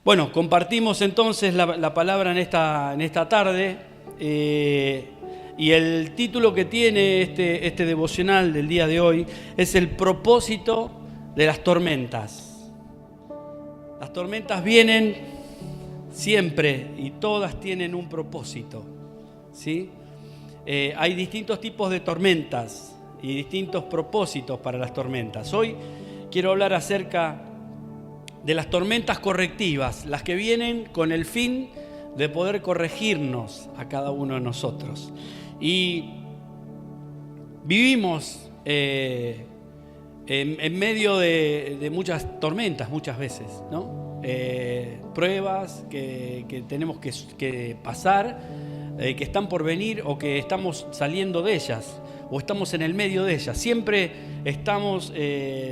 Bueno, compartimos entonces la palabra en esta tarde y el título que tiene este devocional del día de hoy es el propósito de las tormentas. Las tormentas vienen siempre y todas tienen un propósito, ¿sí? Hay distintos tipos de tormentas y distintos propósitos para las tormentas. Hoy quiero hablar acerca de las tormentas correctivas, las que vienen con el fin de poder corregirnos a cada uno de nosotros. Y vivimos en medio de muchas tormentas muchas veces, ¿no? Pruebas que tenemos que pasar, que están por venir o que estamos saliendo de ellas o estamos en el medio de ellas. Siempre estamos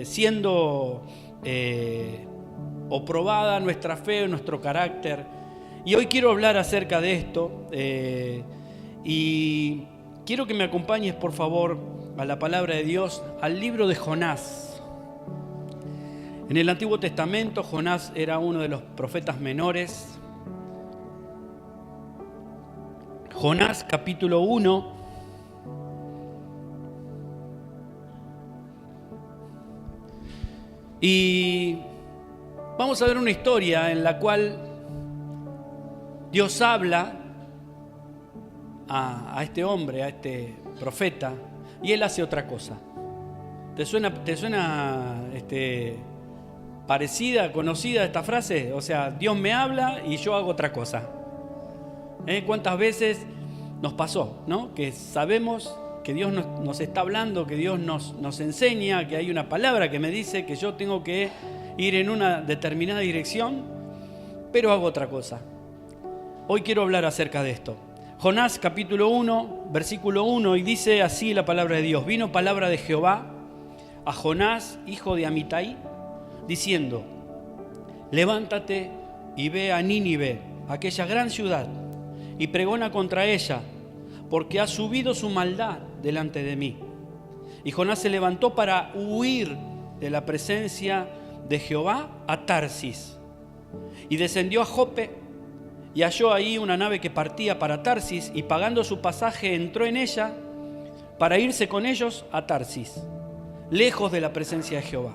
siendo o probada nuestra fe o nuestro carácter. Y hoy quiero hablar acerca de esto y quiero que me acompañes, por favor, a la palabra de Dios, al libro de Jonás. En el Antiguo Testamento, Jonás era uno de los profetas menores. Jonás, capítulo 1. Y vamos a ver una historia en la cual Dios habla a este hombre, a este profeta, y él hace otra cosa. ¿Te suena parecida, conocida esta frase? O sea, Dios me habla y yo hago otra cosa. ¿Cuántas veces nos pasó, ¿no? Que sabemos que Dios nos está hablando, que Dios nos enseña, que hay una palabra que me dice que yo tengo que ir en una determinada dirección, pero hago otra cosa. Hoy quiero hablar acerca de esto. Jonás capítulo 1, versículo 1, y dice así la palabra de Dios: vino palabra de Jehová a Jonás, hijo de Amitai, diciendo: levántate y ve a Nínive, aquella gran ciudad, y pregona contra ella, porque ha subido su maldad delante de mí. Y Jonás se levantó para huir de la presencia de Jehová a Tarsis, y descendió a Jope, y halló ahí una nave que partía para Tarsis, y pagando su pasaje entró en ella para irse con ellos a Tarsis, lejos de la presencia de Jehová.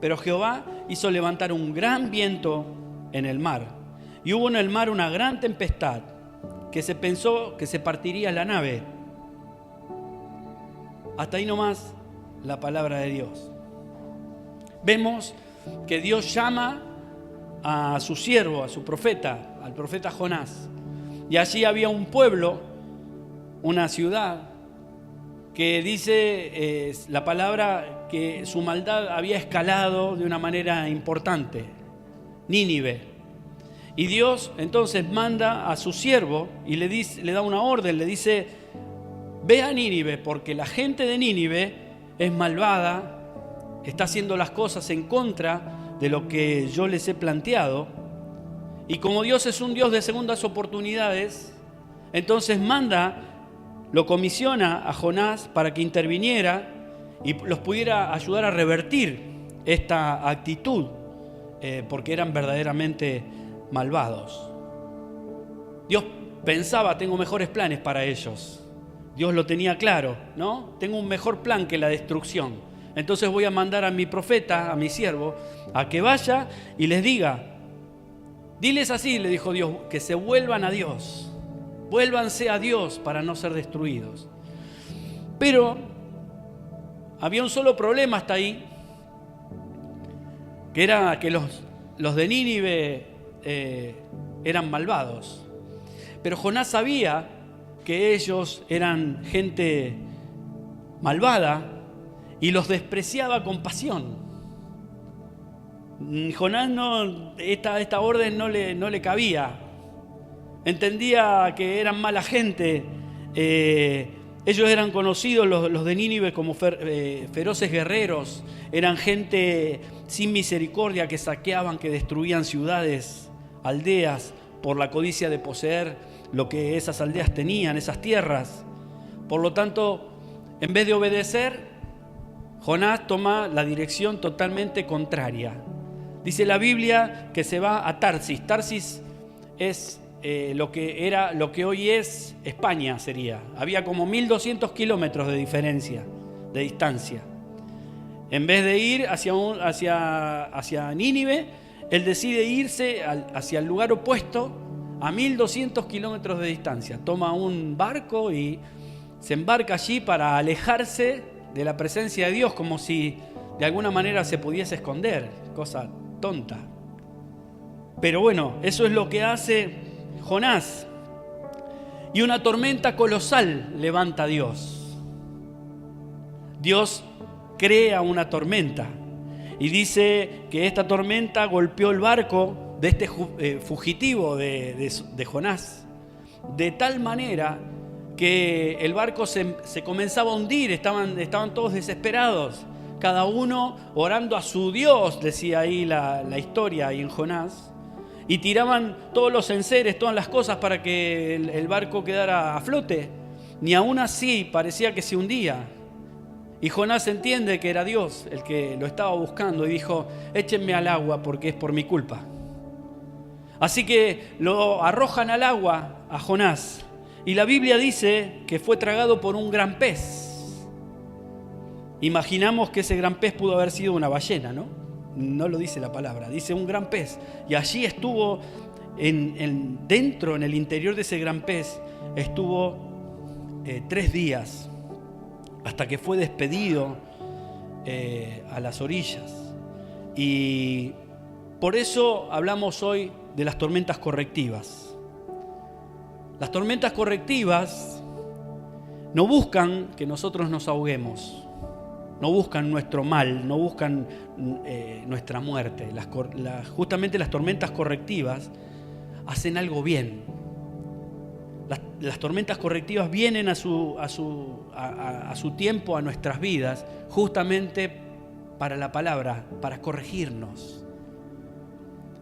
Pero Jehová hizo levantar un gran viento en el mar, y hubo en el mar una gran tempestad, que se pensó que se partiría la nave. Hasta ahí nomás la palabra de Dios. Vemos que Dios llama a su siervo, a su profeta, al profeta Jonás. Y allí había un pueblo, una ciudad, que dice la palabra que su maldad había escalado de una manera importante, Nínive. Y Dios entonces manda a su siervo y le da una orden, le dice: ve a Nínive, porque la gente de Nínive es malvada, está haciendo las cosas en contra de lo que yo les he planteado. Y como Dios es un Dios de segundas oportunidades, entonces lo comisiona a Jonás para que interviniera y los pudiera ayudar a revertir esta actitud, porque eran verdaderamente malvados. Dios pensaba: tengo mejores planes para ellos. Dios lo tenía claro, ¿no? Tengo un mejor plan que la destrucción. Entonces voy a mandar a mi profeta, a mi siervo, a que vaya y les diga: diles así, le dijo Dios, que se vuelvan a Dios. Vuélvanse a Dios para no ser destruidos. Pero había un solo problema hasta ahí, que era que los de Nínive eran malvados. Pero Jonás sabía que ellos eran gente malvada y los despreciaba con pasión. Jonás esta orden no le cabía. Entendía que eran mala gente. Ellos eran conocidos, los de Nínive, como feroces guerreros. Eran gente sin misericordia, que saqueaban, que destruían ciudades, aldeas, por la codicia de poseer lo que esas aldeas tenían, esas tierras. Por lo tanto, en vez de obedecer, Jonás toma la dirección totalmente contraria. Dice la Biblia que se va a Tarsis. Tarsis es lo que hoy es España, sería. Había como 1200 kilómetros de diferencia, de distancia. En vez de ir hacia Nínive, él decide irse hacia el lugar opuesto a 1200 kilómetros de distancia. Toma un barco y se embarca allí para alejarse de la presencia de Dios, como si de alguna manera se pudiese esconder. Cosa tonta. Pero bueno, eso es lo que hace Jonás. Y una tormenta colosal levanta Dios. Dios crea una tormenta y dice que esta tormenta golpeó el barco de este fugitivo de Jonás, de tal manera que el barco se comenzaba a hundir. Estaban todos desesperados, cada uno orando a su Dios, decía ahí la historia ahí en Jonás, y tiraban todos los enseres, todas las cosas para que el barco quedara a flote. Ni aún así parecía que se hundía. Y Jonás entiende que era Dios el que lo estaba buscando y dijo: échenme al agua porque es por mi culpa. Así que lo arrojan al agua a Jonás. Y la Biblia dice que fue tragado por un gran pez. Imaginamos que ese gran pez pudo haber sido una ballena, ¿no? No lo dice la palabra, dice un gran pez. Y allí estuvo, dentro, en el interior de ese gran pez, estuvo 3 días, hasta que fue despedido a las orillas. Y por eso hablamos hoy de las tormentas correctivas. Las tormentas correctivas no buscan que nosotros nos ahoguemos, no buscan nuestro mal, no buscan nuestra muerte. Justamente las tormentas correctivas hacen algo bien. Las tormentas correctivas vienen a su tiempo a nuestras vidas, justamente para la palabra, para corregirnos.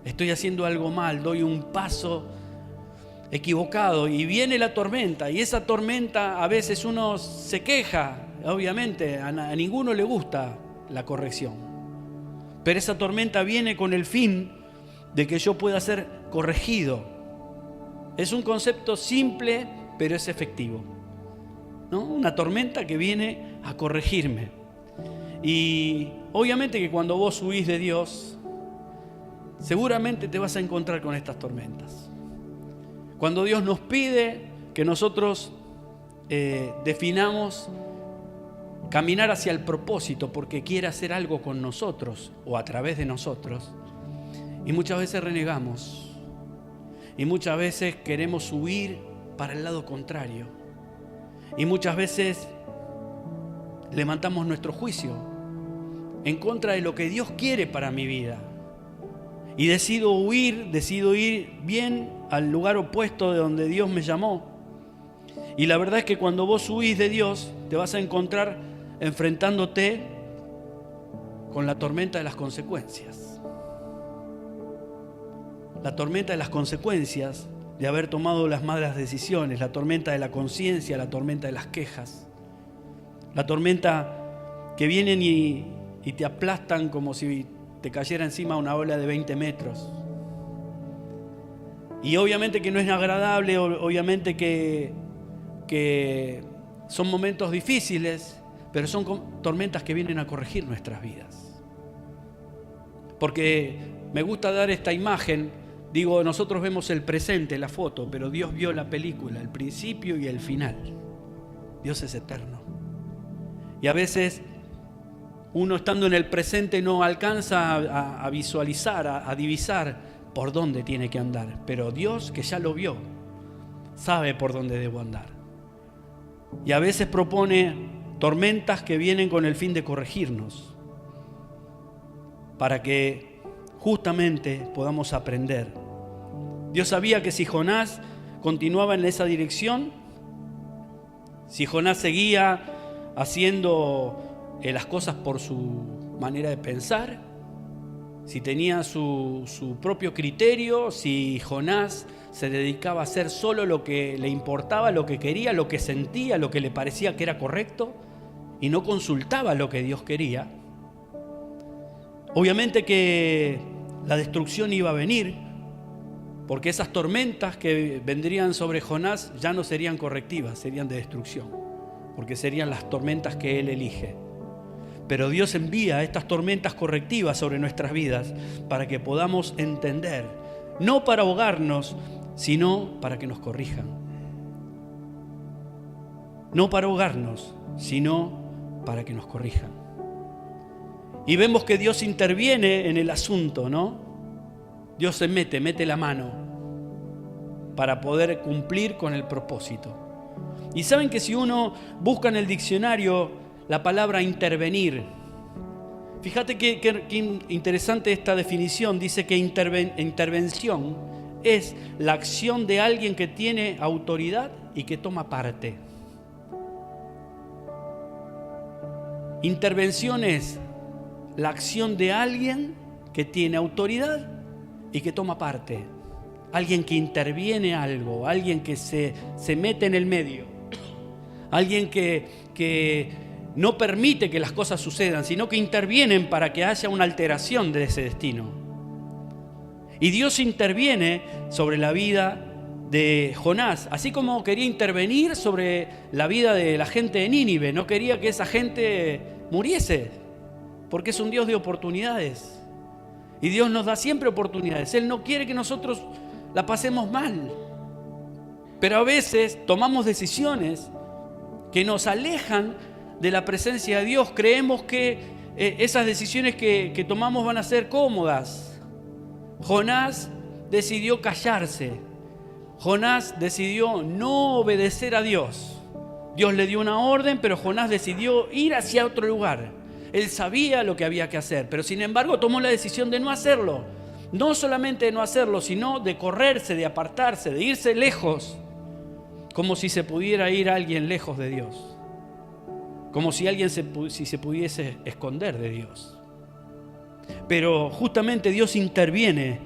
Estoy haciendo algo mal, doy un paso equivocado y viene la tormenta, y esa tormenta a veces uno se queja, obviamente a ninguno le gusta la corrección, pero esa tormenta viene con el fin de que yo pueda ser corregido. Es un concepto simple, pero es efectivo, ¿no? Una tormenta que viene a corregirme. Y obviamente que cuando vos huís de Dios, seguramente te vas a encontrar con estas tormentas. Cuando Dios nos pide que nosotros definamos caminar hacia el propósito porque quiere hacer algo con nosotros o a través de nosotros, y muchas veces renegamos y muchas veces queremos huir para el lado contrario y muchas veces levantamos nuestro juicio en contra de lo que Dios quiere para mi vida y decido ir bien al lugar opuesto de donde Dios me llamó. Y la verdad es que cuando vos huís de Dios te vas a encontrar enfrentándote con la tormenta de las consecuencias. La tormenta de las consecuencias de haber tomado las malas decisiones, la tormenta de la conciencia, la tormenta de las quejas, la tormenta que vienen y te aplastan como si te cayera encima una ola de 20 metros. Y obviamente que no es agradable, obviamente que son momentos difíciles, pero son tormentas que vienen a corregir nuestras vidas. Porque me gusta dar esta imagen, digo, nosotros vemos el presente, la foto, pero Dios vio la película, el principio y el final. Dios es eterno. Y a veces uno estando en el presente no alcanza a visualizar, a divisar por dónde tiene que andar. Pero Dios, que ya lo vio, sabe por dónde debo andar. Y a veces propone tormentas que vienen con el fin de corregirnos, para que justamente podamos aprender. Dios sabía que si Jonás continuaba en esa dirección, si Jonás seguía haciendo las cosas por su manera de pensar, si tenía su propio criterio, si Jonás se dedicaba a hacer solo lo que le importaba, lo que quería, lo que sentía, lo que le parecía que era correcto, y no consultaba lo que Dios quería, obviamente que la destrucción iba a venir, porque esas tormentas que vendrían sobre Jonás ya no serían correctivas, serían de destrucción, porque serían las tormentas que él elige. Pero Dios envía estas tormentas correctivas sobre nuestras vidas para que podamos entender, no para ahogarnos, sino para que nos corrijan. No para ahogarnos, sino para que nos corrijan. Y vemos que Dios interviene en el asunto, ¿no? Dios se mete la mano para poder cumplir con el propósito. Y saben que si uno busca en el diccionario la palabra intervenir, fíjate que interesante esta definición. Dice que intervención es la acción de alguien que tiene autoridad y que toma parte. Intervención es la acción de alguien que tiene autoridad y que toma parte. Alguien que interviene algo, alguien que se mete en el medio, alguien que no permite que las cosas sucedan, sino que intervienen para que haya una alteración de ese destino. Y Dios interviene sobre la vida de Jonás, así como quería intervenir sobre la vida de la gente de Nínive. No quería que esa gente muriese, porque es un Dios de oportunidades. Y Dios nos da siempre oportunidades. Él no quiere que nosotros la pasemos mal. Pero a veces tomamos decisiones que nos alejan de la presencia de Dios. Creemos que esas decisiones que tomamos van a ser cómodas. Jonás decidió callarse. Jonás decidió no obedecer a Dios. Dios le dio una orden, pero Jonás decidió ir hacia otro lugar. Él sabía lo que había que hacer, pero sin embargo tomó la decisión de no hacerlo. No solamente de no hacerlo, sino de correrse, de apartarse, de irse lejos. Como si se pudiera ir alguien lejos de Dios. Como si alguien se pudiese esconder de Dios. Pero justamente Dios interviene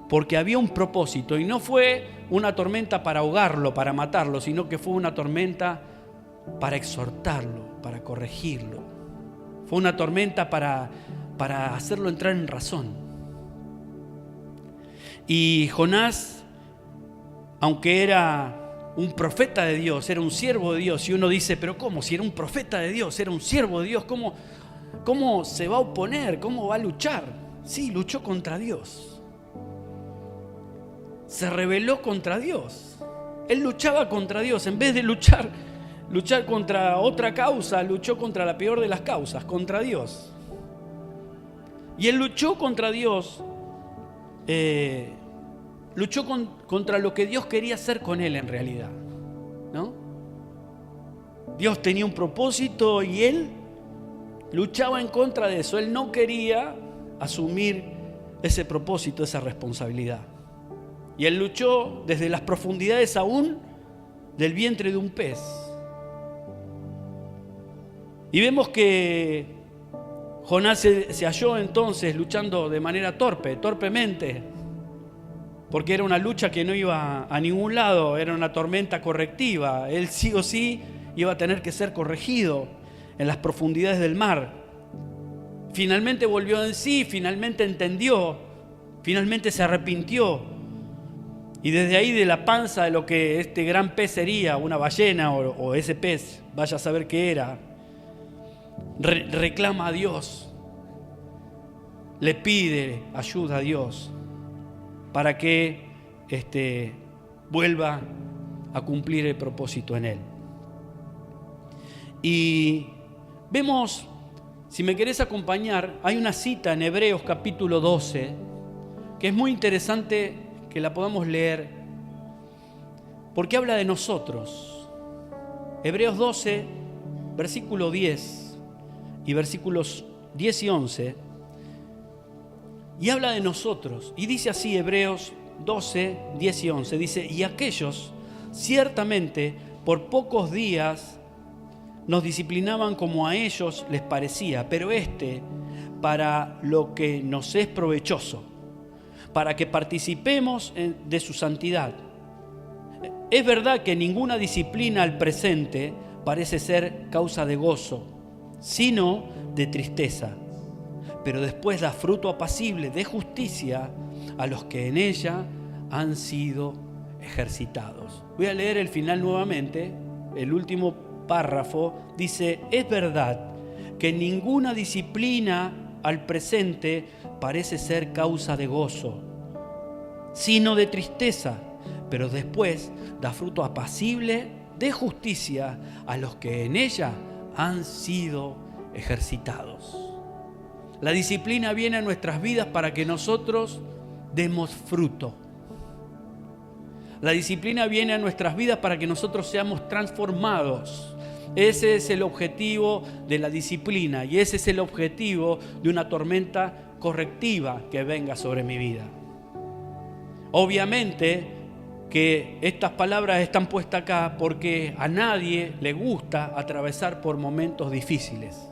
porque había un propósito. Y no fue una tormenta para ahogarlo, para matarlo, sino que fue una tormenta para exhortarlo, para corregirlo. Fue una tormenta para hacerlo entrar en razón. Y Jonás, aunque era un profeta de Dios, era un siervo de Dios, y uno dice, pero ¿cómo? Si era un profeta de Dios, era un siervo de Dios, ¿cómo se va a oponer? ¿Cómo va a luchar? Sí, luchó contra Dios. Se rebeló contra Dios. Él luchaba contra Dios. En vez de luchar contra otra causa, luchó contra la peor de las causas, contra Dios. Y él luchó contra Dios, contra lo que Dios quería hacer con él en realidad, ¿no? Dios tenía un propósito y él luchaba en contra de eso. Él no quería asumir ese propósito, esa responsabilidad. Y él luchó desde las profundidades aún del vientre de un pez. Y vemos que Jonás se halló entonces luchando de manera torpemente, porque era una lucha que no iba a ningún lado, era una tormenta correctiva. Él sí o sí iba a tener que ser corregido en las profundidades del mar. Finalmente volvió en sí, finalmente entendió, finalmente se arrepintió. Y desde ahí, de la panza de lo que este gran pez sería, una ballena o ese pez, vaya a saber qué era, reclama a Dios, le pide ayuda a Dios para que vuelva a cumplir el propósito en él. Y vemos, si me querés acompañar, hay una cita en Hebreos capítulo 12 que es muy interesante que la podamos leer porque habla de nosotros. Hebreos 12, versículo 10 y versículos 10 y 11, y habla de nosotros, y dice así Hebreos 12, 10 y 11, dice: y aquellos ciertamente por pocos días nos disciplinaban como a ellos les parecía, pero para lo que nos es provechoso, para que participemos de su santidad. Es verdad que ninguna disciplina al presente parece ser causa de gozo, sino de tristeza. pero después da fruto apacible de justicia a los que en ella han sido ejercitados. Voy a leer el final nuevamente. El último párrafo dice: es verdad que ninguna disciplina al presente parece ser causa de gozo, sino de tristeza, pero después da fruto apacible de justicia a los que en ella han sido ejercitados. La disciplina viene a nuestras vidas para que nosotros demos fruto. La disciplina viene a nuestras vidas para que nosotros seamos transformados. Ese es el objetivo de la disciplina y ese es el objetivo de una tormenta correctiva que venga sobre mi vida. Obviamente que estas palabras están puestas acá porque a nadie le gusta atravesar por momentos difíciles.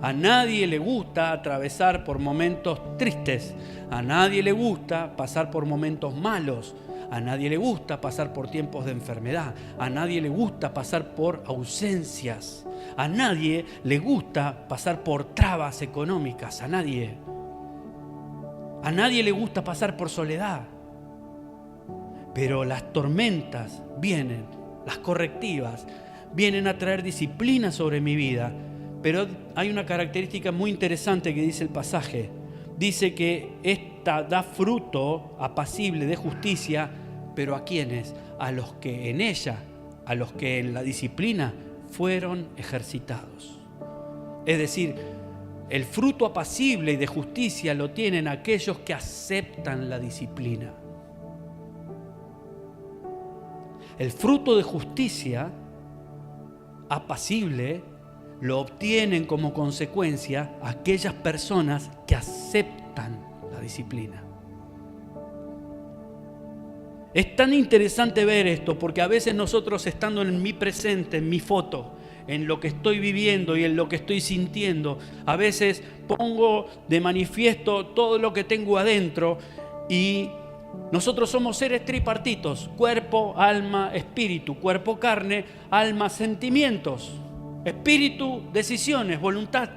A nadie le gusta atravesar por momentos tristes. A nadie le gusta pasar por momentos malos. A nadie le gusta pasar por tiempos de enfermedad. A nadie le gusta pasar por ausencias. A nadie le gusta pasar por trabas económicas. A nadie. A nadie le gusta pasar por soledad. Pero las tormentas vienen, las correctivas, vienen a traer disciplina sobre mi vida. Pero hay una característica muy interesante que dice el pasaje. Dice que esta da fruto apacible de justicia, pero ¿a quiénes? A los que en ella, a los que en la disciplina fueron ejercitados. Es decir, el fruto apacible y de justicia lo tienen aquellos que aceptan la disciplina. El fruto de justicia apacible lo obtienen como consecuencia aquellas personas que aceptan la disciplina. Es tan interesante ver esto porque a veces nosotros, estando en mi presente, en mi foto, en lo que estoy viviendo y en lo que estoy sintiendo, a veces pongo de manifiesto todo lo que tengo adentro y nosotros somos seres tripartitos: cuerpo, alma, espíritu. Cuerpo, carne; alma, sentimientos; espíritu, decisiones, voluntad.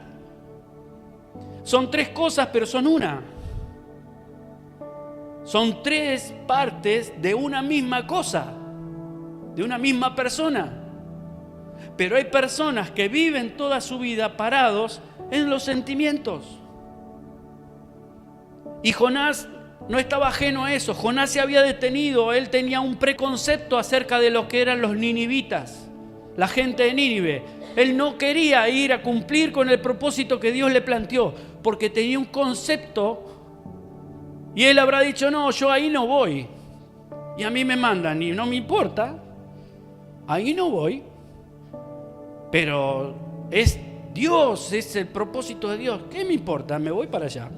Son tres cosas, pero son una. Son tres partes de una misma cosa, de una misma persona. Pero hay personas que viven toda su vida parados en los sentimientos. Y Jonás no estaba ajeno a eso. Jonás se había detenido. Él tenía un preconcepto acerca de lo que eran los ninivitas, la gente de Nínive. Él no quería ir a cumplir con el propósito que Dios le planteó, porque tenía un concepto. Y él habrá dicho: no, yo ahí no voy. Y a mí me mandan y no me importa. Ahí no voy. Pero es Dios, es el propósito de Dios. ¿Qué me importa? Me voy para allá.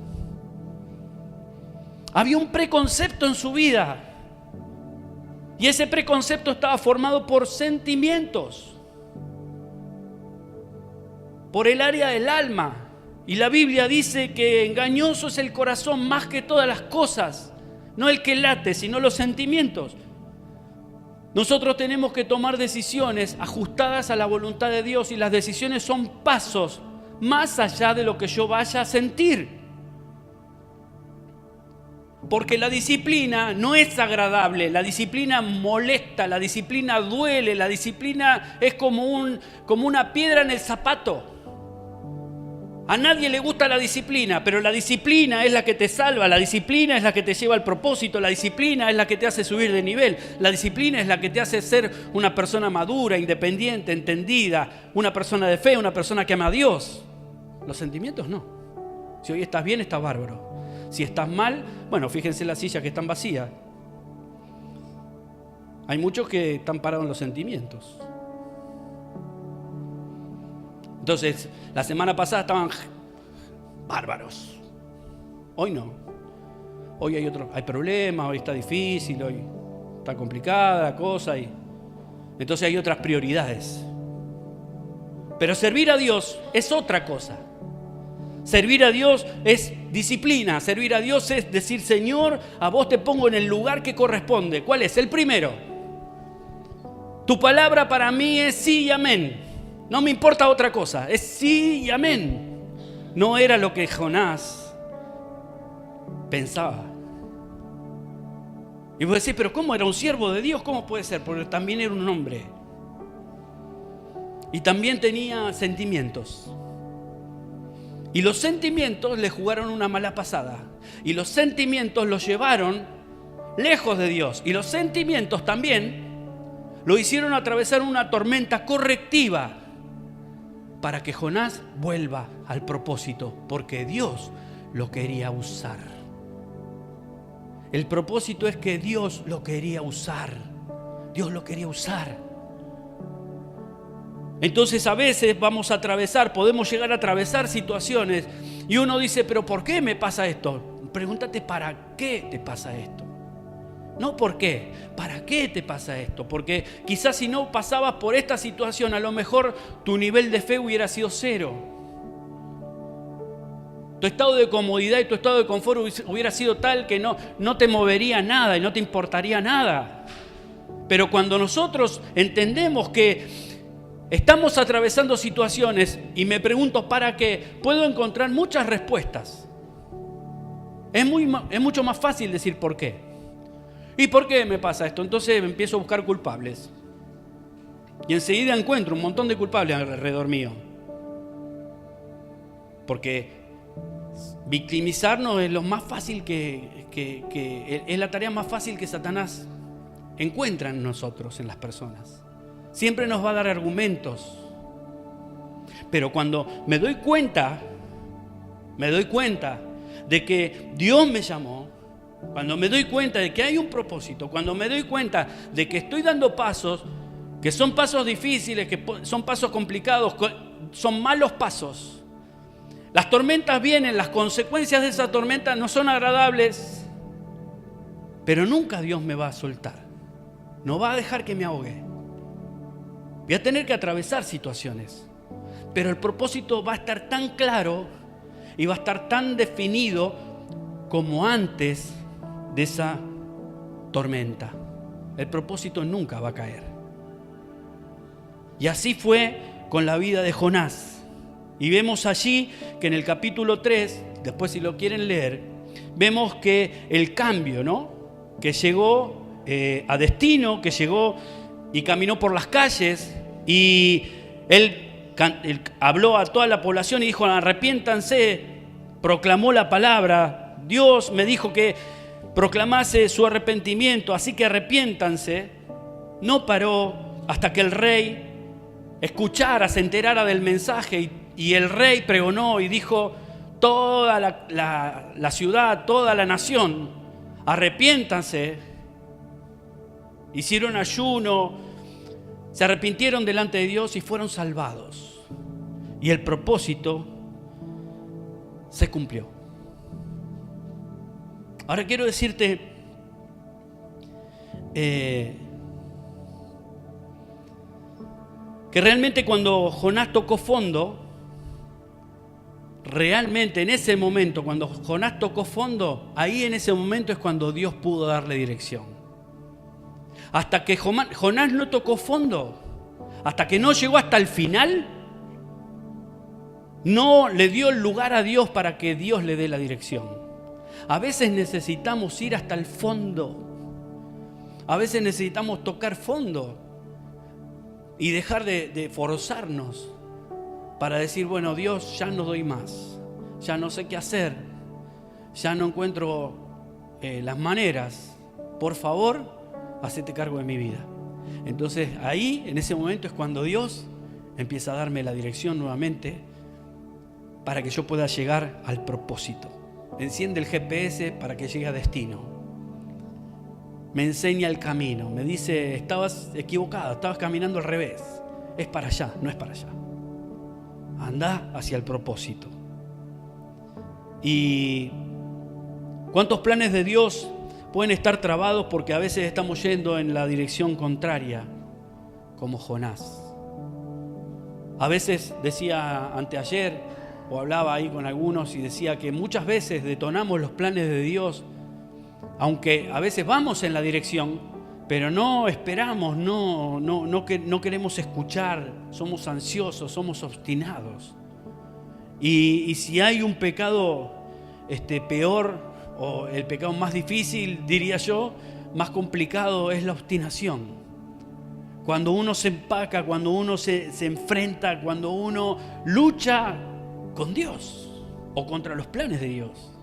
Había un preconcepto en su vida. Y ese preconcepto estaba formado por sentimientos, por el área del alma. Y la Biblia dice que engañoso es el corazón más que todas las cosas. No el que late, sino los sentimientos. Nosotros tenemos que tomar decisiones ajustadas a la voluntad de Dios, y las decisiones son pasos más allá de lo que yo vaya a sentir. Porque la disciplina no es agradable, la disciplina molesta, la disciplina duele, la disciplina es como una piedra en el zapato. A nadie le gusta la disciplina, pero la disciplina es la que te salva, la disciplina es la que te lleva al propósito, la disciplina es la que te hace subir de nivel, la disciplina es la que te hace ser una persona madura, independiente, entendida, una persona de fe, una persona que ama a Dios. Los sentimientos no. Si hoy estás bien, estás bárbaro. Si estás mal, bueno, fíjense las sillas que están vacías. Hay muchos que están parados en los sentimientos. Entonces, la semana pasada estaban bárbaros. Hoy no. Hoy hay problemas, hoy está difícil, hoy está complicada la cosa. Entonces hay otras prioridades. Pero servir a Dios es otra cosa. Servir a Dios es disciplina. Servir a Dios es decir: Señor, a vos te pongo en el lugar que corresponde. ¿Cuál es? El primero. Tu palabra para mí es sí y amén. No me importa otra cosa. Es sí y amén. no era lo que Jonás pensaba. Y vos decís, pero ¿cómo era un siervo de Dios? ¿Cómo puede ser? Porque también era un hombre. Y también tenía sentimientos. Y los sentimientos le jugaron una mala pasada. Y los sentimientos lo llevaron lejos de Dios. Y los sentimientos también lo hicieron atravesar una tormenta correctiva para que Jonás vuelva al propósito, porque Dios lo quería usar. El propósito es que Dios lo quería usar. Dios lo quería usar. Entonces a veces podemos llegar a atravesar situaciones y uno dice, pero ¿por qué me pasa esto? Pregúntate, ¿para qué te pasa esto? No ¿por qué? ¿Para qué te pasa esto? Porque quizás si no pasabas por esta situación, a lo mejor tu nivel de fe hubiera sido 0. Tu estado de comodidad y tu estado de confort hubiera sido tal que no te movería nada y no te importaría nada. Pero cuando nosotros entendemos que estamos atravesando situaciones y me pregunto ¿para qué? Puedo encontrar muchas respuestas. Es mucho más fácil decir ¿por qué? ¿Y por qué me pasa esto? Entonces empiezo a buscar culpables. Y enseguida encuentro un montón de culpables alrededor mío. Porque victimizarnos es lo más fácil es la tarea más fácil que Satanás encuentra en nosotros, en las personas. Siempre nos va a dar argumentos. Pero cuando me doy cuenta de que Dios me llamó, cuando me doy cuenta de que hay un propósito, cuando me doy cuenta de que estoy dando pasos, que son pasos difíciles, que son pasos complicados, son malos pasos. Las tormentas vienen, las consecuencias de esa tormenta no son agradables, pero nunca Dios me va a soltar. No va a dejar que me ahogue. Voy a tener que atravesar situaciones, pero el propósito va a estar tan claro y va a estar tan definido como antes de esa tormenta. El propósito nunca va a caer. Y así fue con la vida de Jonás. Y vemos allí que en el capítulo 3, después si lo quieren leer, vemos que el cambio, ¿no? Que llegó a destino, que llegó y caminó por las calles y él habló a toda la población y dijo, arrepiéntanse, proclamó la palabra. Dios me dijo que proclamase su arrepentimiento, así que arrepiéntanse. No paró hasta que el rey escuchara, se enterara del mensaje y el rey pregonó y dijo, toda la ciudad, toda la nación, arrepiéntanse. Hicieron ayuno, se arrepintieron delante de Dios y fueron salvados. Y el propósito se cumplió. Ahora quiero decirte que realmente cuando Jonás tocó fondo, realmente en ese momento, cuando Jonás tocó fondo, ahí en ese momento es cuando Dios pudo darle dirección. Hasta que Jonás no tocó fondo, hasta que no llegó hasta el final, no le dio el lugar a Dios para que Dios le dé la dirección. A veces necesitamos ir hasta el fondo. A veces necesitamos tocar fondo y dejar de forzarnos para decir, bueno, Dios, ya no doy más, ya no sé qué hacer, ya no encuentro las maneras. Por favor, hacete cargo de mi vida. Entonces ahí, en ese momento es cuando Dios empieza a darme la dirección nuevamente para que yo pueda llegar al propósito. Enciende el GPS para que llegue a destino. Me enseña el camino. Me dice, estabas equivocada, estabas caminando al revés. Es para allá, no es para allá. Anda hacia el propósito. ¿Y cuántos planes de Dios pueden estar trabados porque a veces estamos yendo en la dirección contraria, como Jonás? A veces decía anteayer, o hablaba ahí con algunos y decía que muchas veces detonamos los planes de Dios, aunque a veces vamos en la dirección, pero no esperamos, no queremos escuchar, somos ansiosos, somos obstinados. Y si hay un pecado peor, o el pecado más difícil, diría yo, más complicado, es la obstinación. Cuando uno se empaca, cuando uno se enfrenta, cuando uno lucha con Dios o contra los planes de Dios.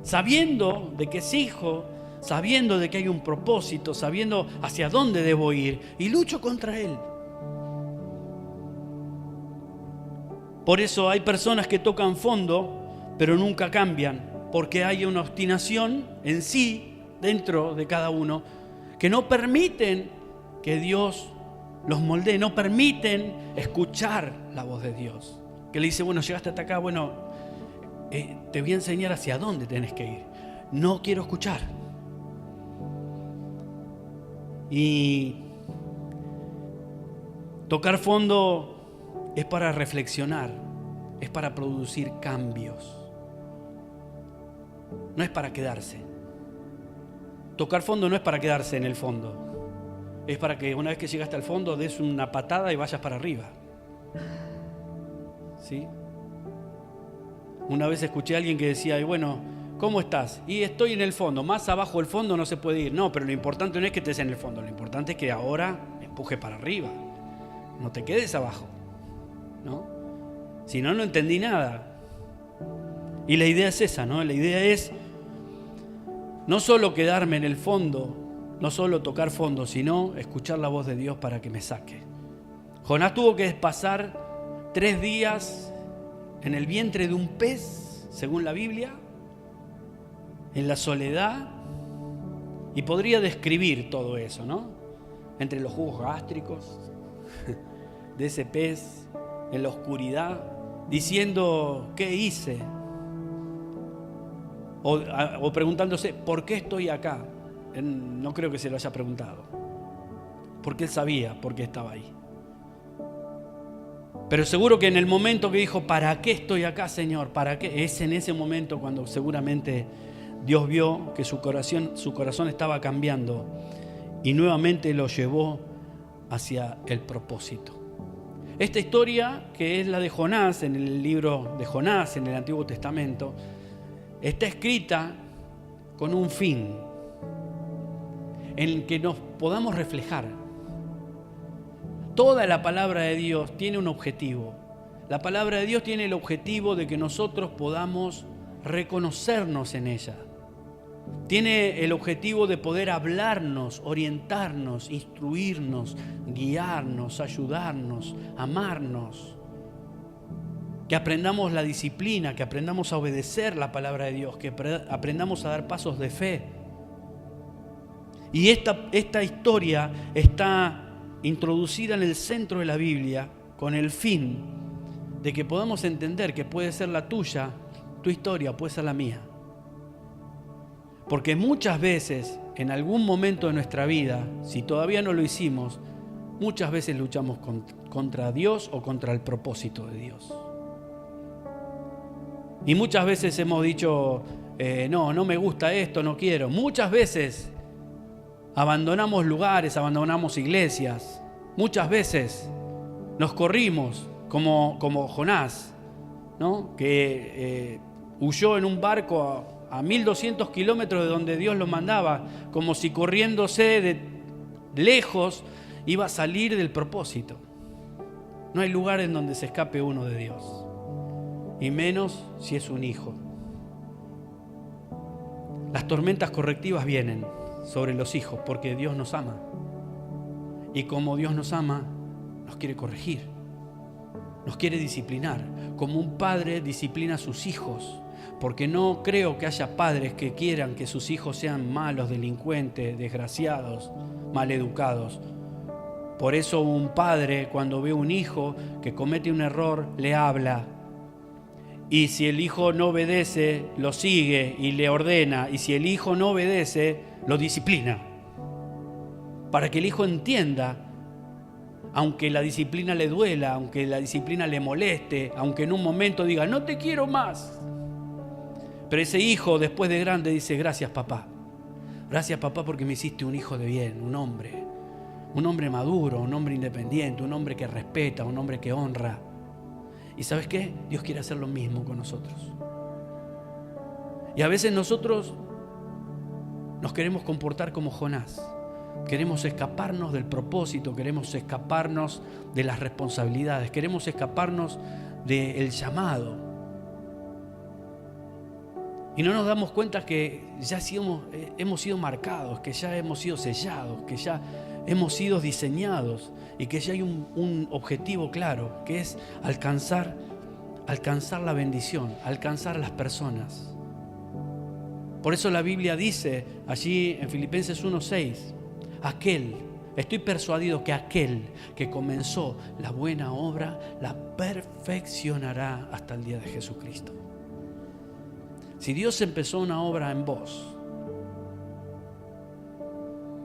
Sabiendo de que es hijo, sabiendo de que hay un propósito, sabiendo hacia dónde debo ir, y lucho contra él. Por eso hay personas que tocan fondo, pero nunca cambian, porque hay una obstinación en sí, dentro de cada uno, que no permiten que Dios los moldee, no permiten escuchar la voz de Dios. Que le dice, bueno, llegaste hasta acá, bueno, te voy a enseñar hacia dónde tenés que ir. No quiero escuchar. Y tocar fondo es para reflexionar, es para producir cambios. No es para quedarse. Tocar fondo no es para quedarse en el fondo. Es para que una vez que llegaste al fondo des una patada y vayas para arriba. ¿Sí? Una vez escuché a alguien que decía, y bueno, ¿cómo estás? Y estoy en el fondo. Más abajo del fondo no se puede ir. No, pero lo importante no es que estés en el fondo. Lo importante es que ahora empuje para arriba. No te quedes abajo, ¿no? Si no, no entendí nada. Y la idea es esa, ¿no? La idea es no solo quedarme en el fondo, no solo tocar fondo, sino escuchar la voz de Dios para que me saque. Jonás tuvo que pasar 3 días en el vientre de un pez, según la Biblia, en la soledad, y podría describir todo eso, ¿no? Entre los jugos gástricos de ese pez, en la oscuridad, diciendo, ¿qué hice? O preguntándose, ¿por qué estoy acá? No creo que se lo haya preguntado, porque él sabía por qué estaba ahí. Pero seguro que en el momento que dijo, ¿para qué estoy acá, Señor? ¿Para qué? Es en ese momento cuando seguramente Dios vio que su corazón estaba cambiando y nuevamente lo llevó hacia el propósito. Esta historia, que es la de Jonás, en el libro de Jonás, en el Antiguo Testamento, está escrita con un fin, en el que nos podamos reflejar. Toda la palabra de Dios tiene un objetivo. La palabra de Dios tiene el objetivo de que nosotros podamos reconocernos en ella. Tiene el objetivo de poder hablarnos, orientarnos, instruirnos, guiarnos, ayudarnos, amarnos. Que aprendamos la disciplina, que aprendamos a obedecer la palabra de Dios, que aprendamos a dar pasos de fe. Y esta historia está introducida en el centro de la Biblia con el fin de que podamos entender que puede ser la tuya, tu historia, puede ser la mía. Porque muchas veces, en algún momento de nuestra vida, si todavía no lo hicimos, muchas veces luchamos contra Dios o contra el propósito de Dios. Y muchas veces hemos dicho, no me gusta esto, no quiero. Muchas veces abandonamos lugares, abandonamos iglesias. Muchas veces nos corrimos, como Jonás, ¿no? Que huyó en un barco a 1200 kilómetros de donde Dios lo mandaba, como si corriéndose de lejos iba a salir del propósito. No hay lugar en donde se escape uno de Dios, y menos si es un hijo. Las tormentas correctivas vienen sobre los hijos porque Dios nos ama. Y como Dios nos ama, nos quiere corregir, nos quiere disciplinar, como un padre disciplina a sus hijos, porque no creo que haya padres que quieran que sus hijos sean malos, delincuentes, desgraciados, maleducados. Por eso un padre, cuando ve un hijo que comete un error, le habla. Y si el hijo no obedece, lo sigue y le ordena. Y si el hijo no obedece, lo disciplina. Para que el hijo entienda, aunque la disciplina le duela, aunque la disciplina le moleste, aunque en un momento diga, no te quiero más. Pero ese hijo, después de grande, dice, gracias papá. Gracias papá porque me hiciste un hijo de bien, un hombre maduro, un hombre independiente, un hombre que respeta, un hombre que honra. ¿Y sabes qué? Dios quiere hacer lo mismo con nosotros. Y a veces nosotros nos queremos comportar como Jonás. Queremos escaparnos del propósito, queremos escaparnos de las responsabilidades, queremos escaparnos del llamado. Y no nos damos cuenta que ya hemos sido marcados, que ya hemos sido sellados, que ya hemos sido diseñados y que ya hay un objetivo claro, que es alcanzar la bendición, alcanzar a las personas. Por eso la Biblia dice allí en Filipenses 1:6, estoy persuadido que aquel que comenzó la buena obra la perfeccionará hasta el día de Jesucristo. Si Dios empezó una obra en vos,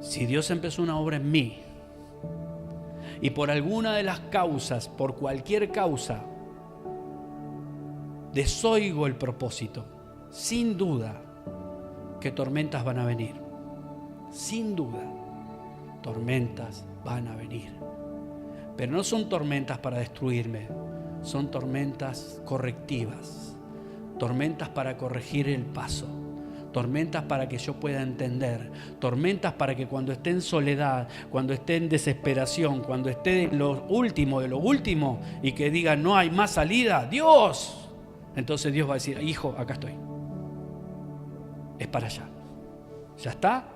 si Dios empezó una obra en mí, y por alguna de las causas, por cualquier causa, desoigo el propósito, sin duda que tormentas van a venir. Sin duda, tormentas van a venir. Pero no son tormentas para destruirme, son tormentas correctivas, tormentas para corregir el paso, tormentas para que yo pueda entender, tormentas para que cuando esté en soledad, cuando esté en desesperación, cuando esté en lo último de lo último y que diga no hay más salida, Dios, entonces Dios va a decir, hijo, acá estoy, es para allá, ya está,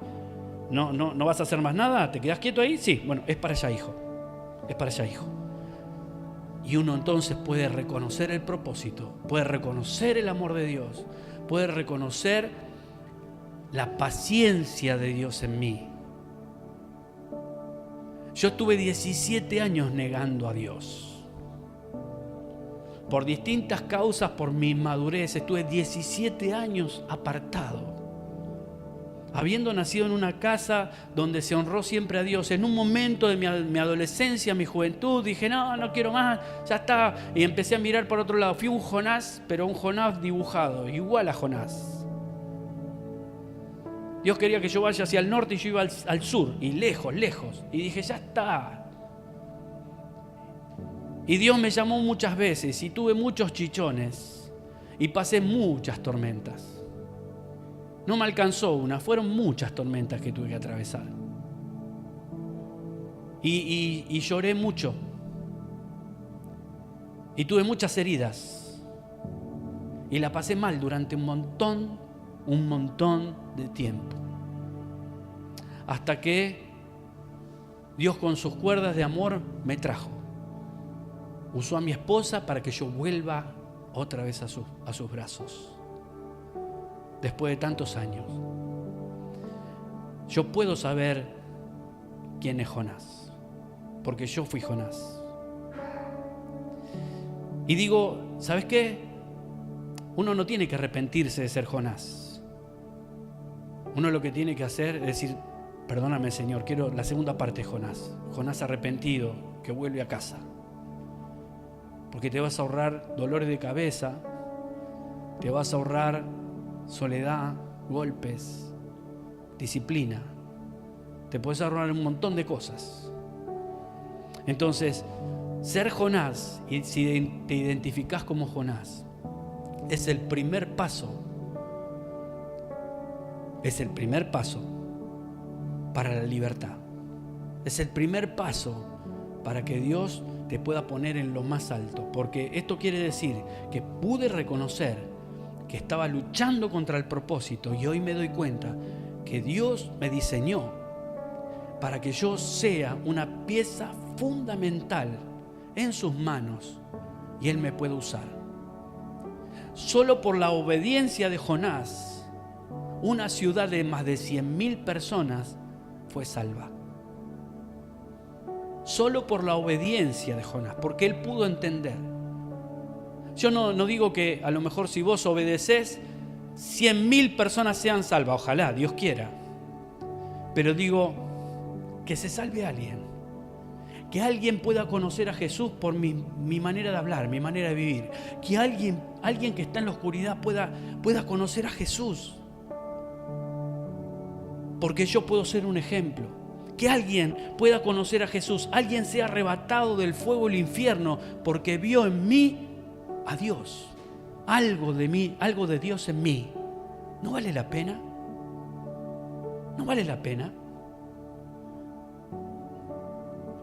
no vas a hacer más nada, ¿te quedas quieto ahí? Sí, bueno, es para allá, hijo, es para allá, hijo. Y uno entonces puede reconocer el propósito, puede reconocer el amor de Dios, puede reconocer la paciencia de Dios en mí. Yo estuve 17 años negando a Dios. Por distintas causas, por mi inmadurez, estuve 17 años apartado. Habiendo nacido en una casa donde se honró siempre a Dios, en un momento de mi adolescencia, mi juventud, dije, no quiero más, ya está. Y empecé a mirar por otro lado. Fui un Jonás, pero un Jonás dibujado, igual a Jonás. Dios quería que yo vaya hacia el norte y yo iba al sur, y lejos. Y dije, ya está. Y Dios me llamó muchas veces y tuve muchos chichones y pasé muchas tormentas. No me alcanzó una, fueron muchas tormentas que tuve que atravesar. Y lloré mucho. Y tuve muchas heridas. Y la pasé mal durante un montón de tiempo. Hasta que Dios con sus cuerdas de amor me trajo. Usó a mi esposa para que yo vuelva otra vez a sus brazos. Después de tantos años, yo puedo saber quién es Jonás, porque yo fui Jonás. Y digo, ¿sabes qué? Uno no tiene que arrepentirse de ser Jonás. Uno lo que tiene que hacer es decir, perdóname Señor, quiero la segunda parte de Jonás. Jonás arrepentido, que vuelve a casa. Porque te vas a ahorrar dolores de cabeza, te vas a ahorrar soledad, golpes, disciplina. Te puedes ahorrar un montón de cosas. Entonces, ser Jonás, y si te identificás como Jonás, es el primer paso. Es el primer paso para la libertad. Es el primer paso para que Dios te pueda poner en lo más alto. Porque esto quiere decir que pude reconocer que estaba luchando contra el propósito y hoy me doy cuenta que Dios me diseñó para que yo sea una pieza fundamental en sus manos y Él me puede usar. Solo por la obediencia de Jonás, una ciudad de más de 100,000 personas fue salva. Solo por la obediencia de Jonás, porque él pudo entender. Yo no digo que a lo mejor si vos obedecés 100,000 personas sean salvas, ojalá, Dios quiera. Pero digo que se salve alguien, que alguien pueda conocer a Jesús por mi manera de hablar, mi manera de vivir, que alguien que está en la oscuridad pueda conocer a Jesús, porque yo puedo ser un ejemplo. Que alguien pueda conocer a Jesús, alguien sea arrebatado del fuego del infierno porque vio en mí a Dios, algo de mí, algo de Dios en mí, ¿no vale la pena? ¿No vale la pena?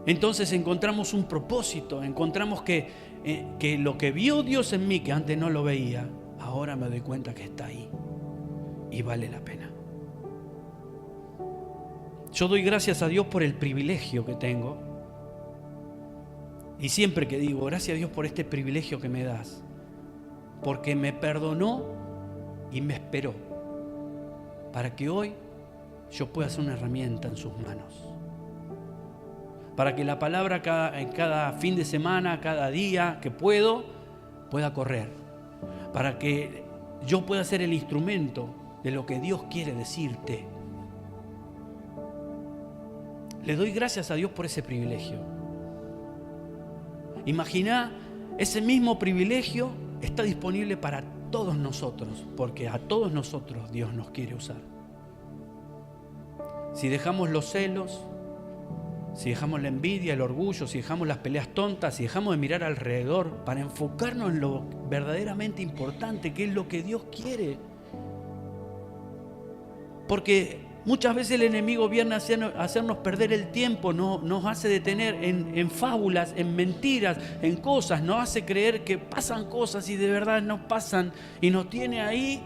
Entonces encontramos un propósito, encontramos que lo que vio Dios en mí, que antes no lo veía, ahora me doy cuenta que está ahí y vale la pena. Yo doy gracias a Dios por el privilegio que tengo. Y siempre que digo, gracias a Dios por este privilegio que me das, porque me perdonó y me esperó, para que hoy yo pueda ser una herramienta en sus manos. Para que la palabra cada fin de semana, cada día que pueda correr. Para que yo pueda ser el instrumento de lo que Dios quiere decirte. Le doy gracias a Dios por ese privilegio. Imagina, ese mismo privilegio está disponible para todos nosotros, porque a todos nosotros Dios nos quiere usar. Si dejamos los celos, si dejamos la envidia, el orgullo, si dejamos las peleas tontas, si dejamos de mirar alrededor para enfocarnos en lo verdaderamente importante, que es lo que Dios quiere. Porque muchas veces el enemigo viene a hacernos perder el tiempo, nos hace detener en fábulas, en mentiras, en cosas, nos hace creer que pasan cosas y de verdad no pasan, y nos tiene ahí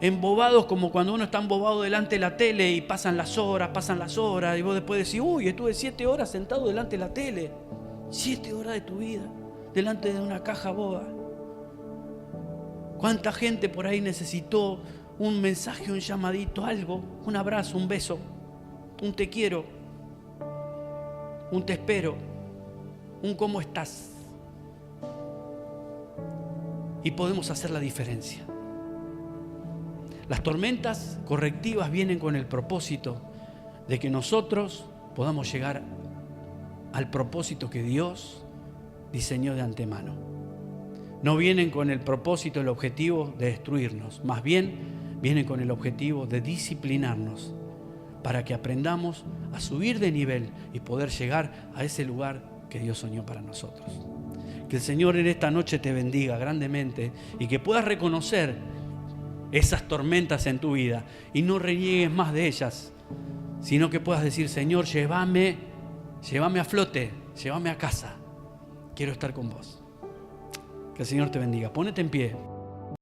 embobados, como cuando uno está embobado delante de la tele y pasan las horas, y vos después decís, uy, estuve 7 horas sentado delante de la tele, 7 horas de tu vida, delante de una caja boba. ¿Cuánta gente por ahí necesitó un mensaje, un llamadito, algo, un abrazo, un beso, un te quiero, un te espero, un cómo estás? Y podemos hacer la diferencia. Las tormentas correctivas vienen con el propósito de que nosotros podamos llegar al propósito que Dios diseñó de antemano. No vienen con el propósito, el objetivo de destruirnos, más bien vienen con el objetivo de disciplinarnos para que aprendamos a subir de nivel y poder llegar a ese lugar que Dios soñó para nosotros. Que el Señor en esta noche te bendiga grandemente y que puedas reconocer esas tormentas en tu vida y no reniegues más de ellas, sino que puedas decir, Señor, llévame a flote, llévame a casa, quiero estar con vos. Que el Señor te bendiga. Pónete en pie.